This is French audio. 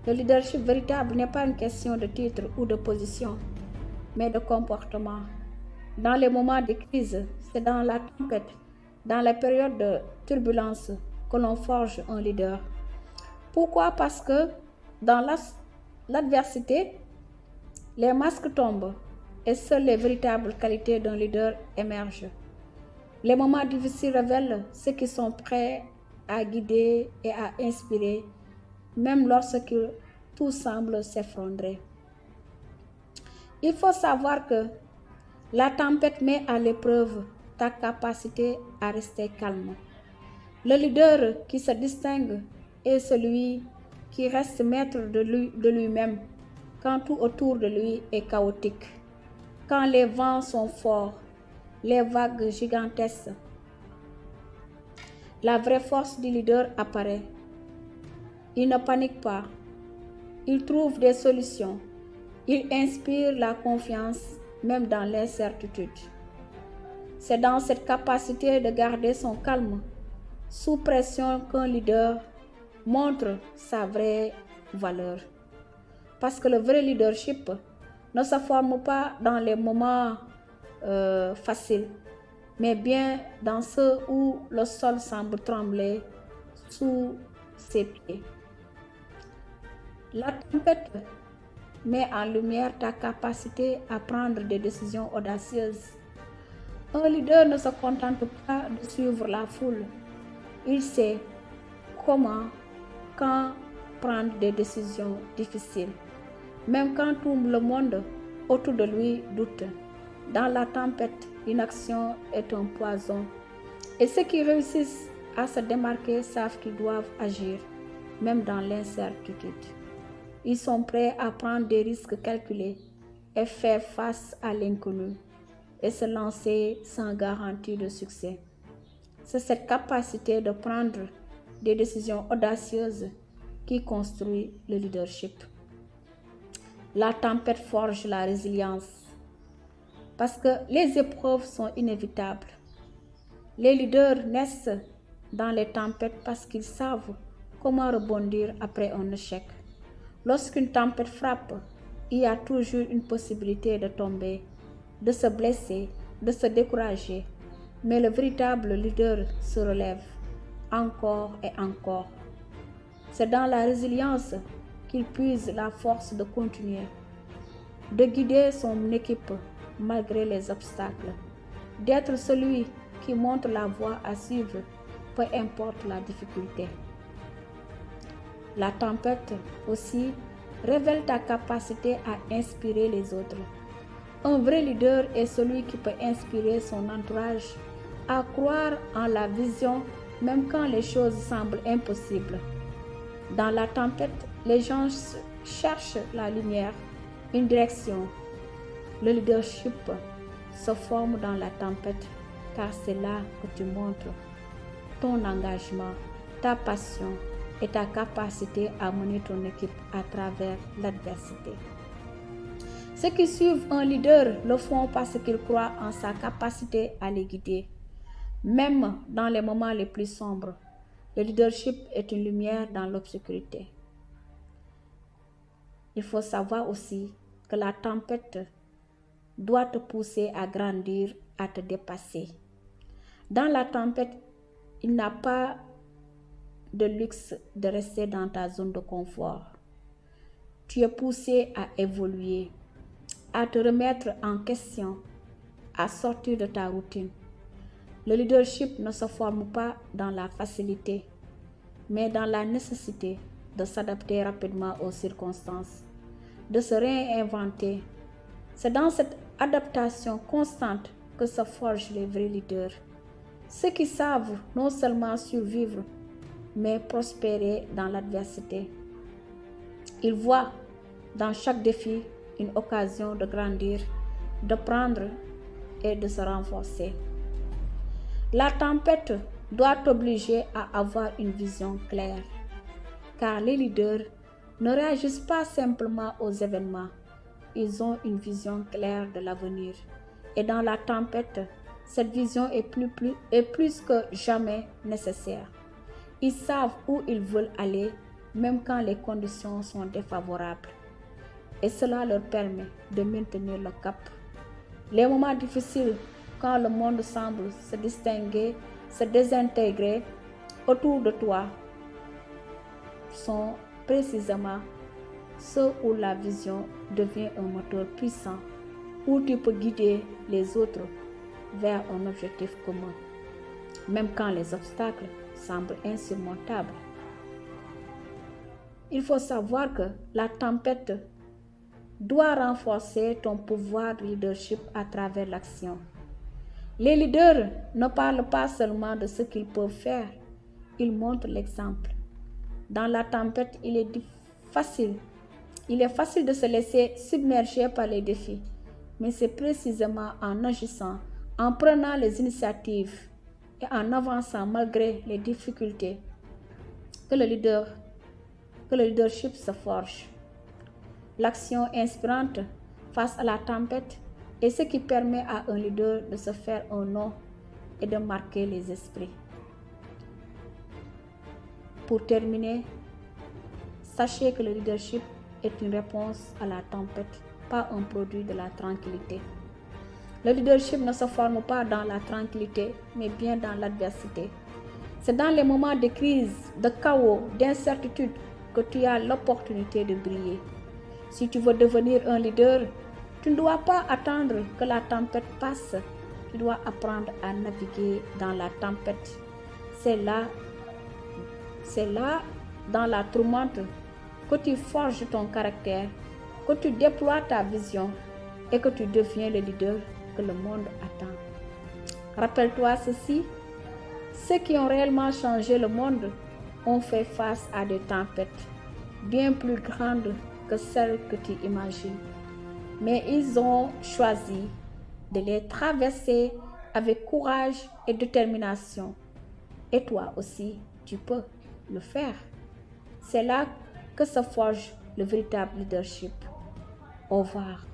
Le leadership véritable n'est pas une question de titre ou de position, mais de comportement. Dans les moments de crise, c'est dans la tempête, dans les périodes de turbulence que l'on forge un leader. Pourquoi? Parce que dans l'adversité, les masques tombent et seules les véritables qualités d'un leader émergent. Les moments difficiles révèlent ceux qui sont prêts à guider et à inspirer, même lorsque tout semble s'effondrer. Il faut savoir que la tempête met à l'épreuve ta capacité à rester calme. Le leader qui se distingue est celui qui reste maître de lui-même quand tout autour de lui est chaotique, quand les vents sont forts, les vagues gigantesques. La vraie force du leader apparaît. Il ne panique pas, il trouve des solutions, il inspire la confiance même dans l'incertitude. C'est dans cette capacité de garder son calme sous pression qu'un leader montre sa vraie valeur. Parce que le vrai leadership ne se forme pas dans les moments faciles, mais bien dans ceux où le sol semble trembler sous ses pieds. La tempête met en lumière ta capacité à prendre des décisions audacieuses. Un leader ne se contente pas de suivre la foule. Il sait comment, quand prendre des décisions difficiles. Même quand tout le monde autour de lui doute. Dans la tempête, l'inaction est un poison. Et ceux qui réussissent à se démarquer savent qu'ils doivent agir, même dans l'incertitude. Ils sont prêts à prendre des risques calculés et faire face à l'inconnu et se lancer sans garantie de succès. C'est cette capacité de prendre des décisions audacieuses qui construit le leadership. La tempête forge la résilience parce que les épreuves sont inévitables. Les leaders naissent dans les tempêtes parce qu'ils savent comment rebondir après un échec. Lorsqu'une tempête frappe, il y a toujours une possibilité de tomber, de se blesser, de se décourager. Mais le véritable leader se relève encore et encore. C'est dans la résilience qu'il puise la force de continuer, de guider son équipe malgré les obstacles, d'être celui qui montre la voie à suivre, peu importe la difficulté. La tempête aussi révèle ta capacité à inspirer les autres. Un vrai leader est celui qui peut inspirer son entourage à croire en la vision même quand les choses semblent impossibles. Dans la tempête, les gens cherchent la lumière, une direction. Le leadership se forme dans la tempête car c'est là que tu montres ton engagement, ta passion et ta capacité à mener ton équipe à travers l'adversité. Ceux qui suivent un leader le font parce qu'ils croient en sa capacité à les guider. Même dans les moments les plus sombres, le leadership est une lumière dans l'obscurité. Il faut savoir aussi que la tempête doit te pousser à grandir, à te dépasser. Dans la tempête, il n'a pas de luxe de rester dans ta zone de confort. Tu es poussé à évoluer, à te remettre en question, à sortir de ta routine. Le leadership ne se forme pas dans la facilité, mais dans la nécessité de s'adapter rapidement aux circonstances, de se réinventer. C'est dans cette adaptation constante que se forgent les vrais leaders. Ceux qui savent non seulement survivre, mais prospérer dans l'adversité. Ils voient dans chaque défi une occasion de grandir, de prendre et de se renforcer. La tempête doit t'obliger à avoir une vision claire, car les leaders ne réagissent pas simplement aux événements, ils ont une vision claire de l'avenir. Et dans la tempête, cette vision est plus que jamais nécessaire. Ils savent où ils veulent aller même quand les conditions sont défavorables. Et cela leur permet de maintenir le cap. Les moments difficiles, quand le monde semble se désintégrer autour de toi, sont précisément ceux où la vision devient un moteur puissant, où tu peux guider les autres vers un objectif commun, même quand les obstacles semblent insurmontables. Il faut savoir que la tempête doit renforcer ton pouvoir de leadership à travers l'action. Les leaders ne parlent pas seulement de ce qu'ils peuvent faire, ils montrent l'exemple. Dans la tempête, il est facile de se laisser submerger par les défis, mais c'est précisément en agissant, en prenant les initiatives et en avançant malgré les difficultés que le leadership se forge. L'action inspirante face à la tempête est ce qui permet à un leader de se faire un nom et de marquer les esprits. Pour terminer, sachez que le leadership est une réponse à la tempête, pas un produit de la tranquillité. Le leadership ne se forme pas dans la tranquillité, mais bien dans l'adversité. C'est dans les moments de crise, de chaos, d'incertitude que tu as l'opportunité de briller. Si tu veux devenir un leader, tu ne dois pas attendre que la tempête passe. Tu dois apprendre à naviguer dans la tempête. C'est là, dans la tourmente, que tu forges ton caractère, que tu déploies ta vision et que tu deviens le leader que le monde attend. Rappelle-toi ceci, ceux qui ont réellement changé le monde ont fait face à des tempêtes bien plus grandes que celles que tu imagines. Mais ils ont choisi de les traverser avec courage et détermination. Et toi aussi, tu peux le faire. C'est là que se forge le véritable leadership. Au revoir.